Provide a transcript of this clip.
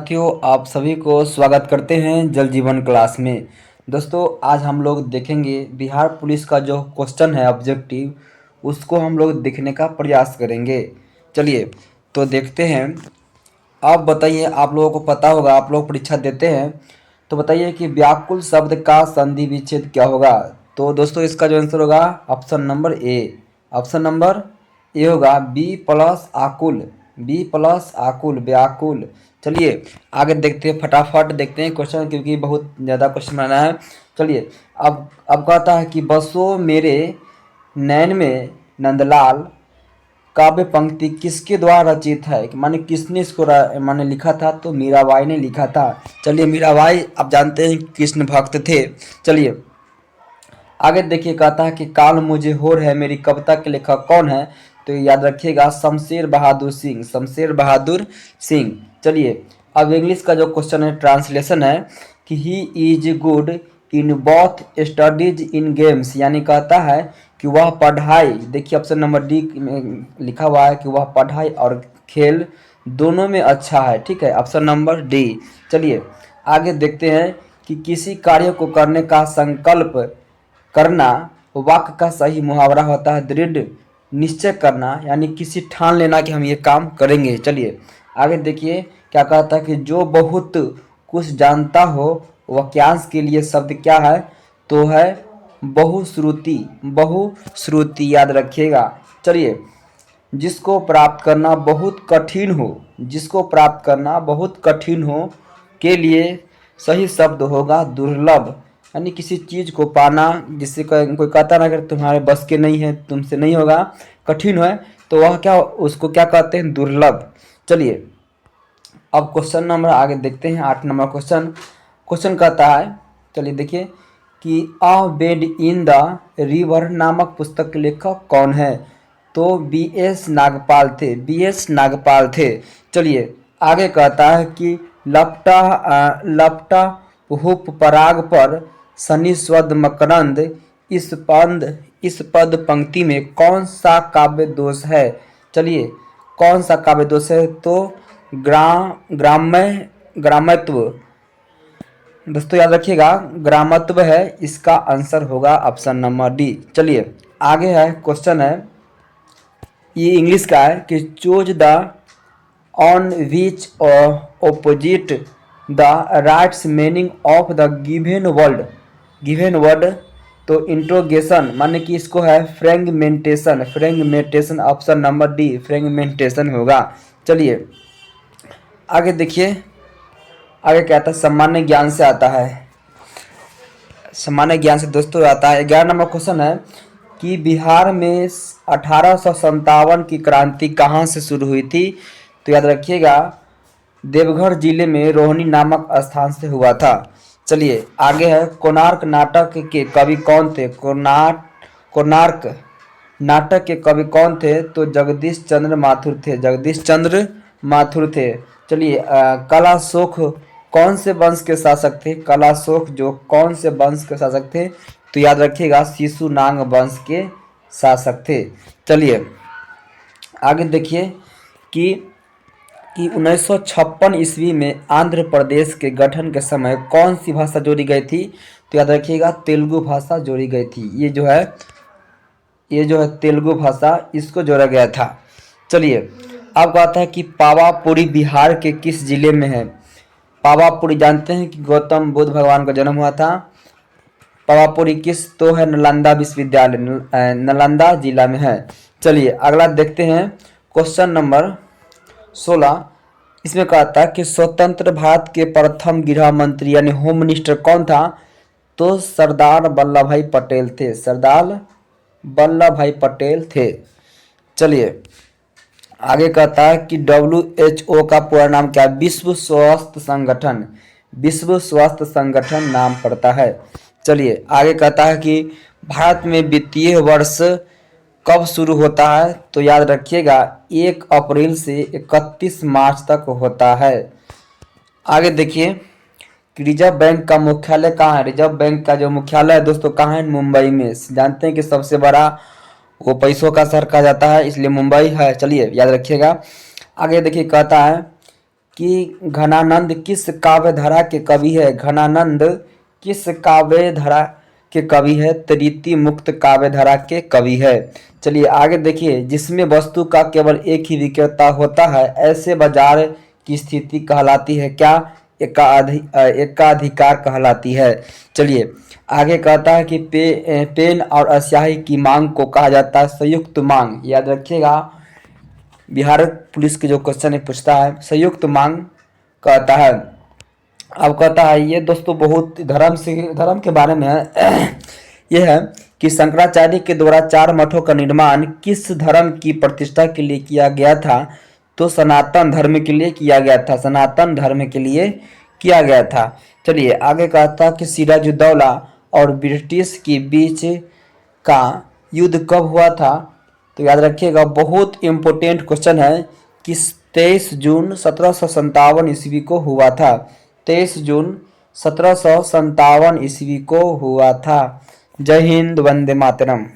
साथियों, आप सभी को स्वागत करते हैं जल जीवन क्लास में। दोस्तों, आज हम लोग देखेंगे बिहार पुलिस का जो क्वेश्चन है ऑब्जेक्टिव, उसको हम लोग देखने का प्रयास करेंगे। चलिए तो देखते हैं। आप बताइए, आप लोगों को पता होगा, आप लोग परीक्षा देते हैं, तो बताइए कि व्याकुल शब्द का संधि विच्छेद क्या होगा। तो दोस्तों, इसका जो आंसर होगा option number A. Option number A होगा बी प्लस आकुल। बी प्लस आकुल, व्याकुल। चलिए आगे देखते हैं, फटाफट देखते हैं क्वेश्चन, क्योंकि बहुत ज़्यादा क्वेश्चन बनाना है। चलिए, अब कहता है कि बसो मेरे नैन में नंदलाल काव्य पंक्ति किसके द्वारा रचित है, कि माने किसने इसको माने लिखा था, तो मीराबाई ने लिखा था। चलिए, मीराबाई आप जानते हैं कृष्ण भक्त थे। चलिए आगे देखिए, कहता है कि काल मुझे होर है मेरी कविता के लेखक कौन है, तो याद रखिएगा शमशेर बहादुर सिंह। शमशेर बहादुर सिंह। चलिए अब इंग्लिश का जो क्वेश्चन है, ट्रांसलेशन है कि he is good in both studies in games, यानी कहता है कि वह पढ़ाई, देखिए ऑप्शन नंबर डी में लिखा हुआ है कि वह पढ़ाई और खेल दोनों में अच्छा है। ठीक है, ऑप्शन नंबर डी। चलिए आगे देखते हैं कि किसी कार्य को करने का संकल्प करना वाक्य का सही मुहावरा होता है दृढ़ निश्चय करना, यानी किसी ठान लेना कि हम ये काम करेंगे। चलिए आगे देखिए क्या कहता है कि जो बहुत कुछ जानता हो वाक्यांश के लिए शब्द क्या है, तो है बहुश्रुति। बहुश्रुति याद रखिएगा। चलिए, जिसको प्राप्त करना बहुत कठिन हो, जिसको प्राप्त करना बहुत कठिन हो के लिए सही शब्द होगा दुर्लभ, यानी किसी चीज़ को पाना जिससे कोई कहता ना अगर तुम्हारे बस के नहीं है, तुमसे नहीं होगा, कठिन है, तो वह क्या, उसको क्या कहते हैं, दुर्लभ। चलिए अब क्वेश्चन नंबर आगे देखते हैं, 8 नंबर क्वेश्चन। क्वेश्चन कहता है, चलिए देखिए कि अ बेड इन द रिवर नामक पुस्तक के लेखक कौन है, तो बी एस नागपाल थे। बी एस नागपाल थे। चलिए आगे कहता है कि लपटा लपटा हुप पराग पर शनि स्वद मकरंद, इस पद पंक्ति में कौन सा काव्य दोष है। चलिए कौन सा काव्य दोष है, तो ग्रामत्व। दोस्तों याद रखिएगा ग्रामत्व है, इसका आंसर होगा ऑप्शन नंबर डी। चलिए आगे है क्वेश्चन है, ये इंग्लिश का है कि choose the on which opposite the rights meaning of the given word. तो इंट्रोगेशन माने कि इसको है fragmentation. Option number D fragmentation होगा। चलिए आगे देखिए, आगे क्या आता है, सामान्य ज्ञान से आता है। सामान्य ज्ञान से दोस्तों आता है, 11 नंबर क्वेश्चन है कि बिहार में 1857 की क्रांति कहाँ से शुरू हुई थी, तो याद रखिएगा देवघर जिले में रोहिणी नामक स्थान से हुआ था। चलिए आगे है, कोणार्क नाटक के कवि कौन थे। कोणार्क नाटक के कवि कौन थे, तो जगदीश चंद्र माथुर थे। जगदीश चंद्र माथुर थे। चलिए कलाशोक कौन से वंश के शासक थे। कलाशोक जो कौन से वंश के शासक थे, तो याद रखिएगा शिशुनाग वंश के शासक थे। चलिए आगे देखिए कि 1956 ईस्वी में आंध्र प्रदेश के गठन के समय कौन सी भाषा जोड़ी गई थी, तो याद रखिएगा तेलुगु भाषा जोड़ी गई थी। ये जो है तेलुगु भाषा, इसको जोड़ा गया था। चलिए अब कहता है कि पावापुरी बिहार के किस जिले में है। पावापुरी जानते हैं कि गौतम बुद्ध भगवान का जन्म हुआ था। पावापुरी किस, तो है नालंदा विश्वविद्यालय, नालंदा जिला में है। चलिए अगला देखते हैं, क्वेश्चन नंबर 16। इसमें कहता है कि स्वतंत्र भारत के प्रथम गृह मंत्री यानी होम मिनिस्टर कौन था, तो सरदार वल्लभ भाई पटेल थे। सरदार वल्लभ भाई पटेल थे। चलिए आगे कहता है कि WHO का पूरा नाम क्या है, विश्व स्वास्थ्य संगठन। विश्व स्वास्थ्य संगठन नाम पड़ता है। चलिए आगे कहता है कि भारत में वित्तीय वर्ष कब शुरू होता है, तो याद रखिएगा 1 अप्रैल से 31 मार्च तक होता है। आगे देखिए कि रिजर्व बैंक का मुख्यालय कहाँ है। रिजर्व बैंक का जो मुख्यालय है दोस्तों कहाँ है, मुंबई में। जानते हैं कि सबसे बड़ा वो पैसों का शहर कहा जाता है, इसलिए मुंबई है। चलिए याद रखिएगा। आगे देखिए कहता है कि घनानंद किस काव्य धारा के कवि है। घनानंद किस काव्य धारा के कवि है। तृतीय मुक्त काव्य धारा के कवि है। चलिए आगे देखिए, जिसमें वस्तु का केवल एक ही विक्रेता होता है ऐसे बाजार की स्थिति कहलाती है क्या। एकाधिकार कहलाती है। चलिए आगे कहता है कि पेन और स्याही की मांग को कहा जाता है संयुक्त मांग। याद रखिएगा, बिहार पुलिस के जो क्वेश्चन है पूछता है संयुक्त मांग कहता है। अब कहता है ये दोस्तों बहुत धर्म के बारे में है। यह है कि शंकराचार्य के द्वारा 4 मठों का निर्माण किस धर्म की प्रतिष्ठा के लिए किया गया था। तो सनातन धर्म के लिए किया गया था। सनातन धर्म के लिए किया गया था। चलिए आगे कहता कि सिराजुद्दौला और ब्रिटिश के बीच का युद्ध कब हुआ था। तो याद रखिएगा, बहुत इम्पोर्टेंट क्वेश्चन है कि 23 जून 1757 ईस्वी को हुआ था। 23 जून 1757 ईस्वी को हुआ था। जय हिंद, वंदे मातरम।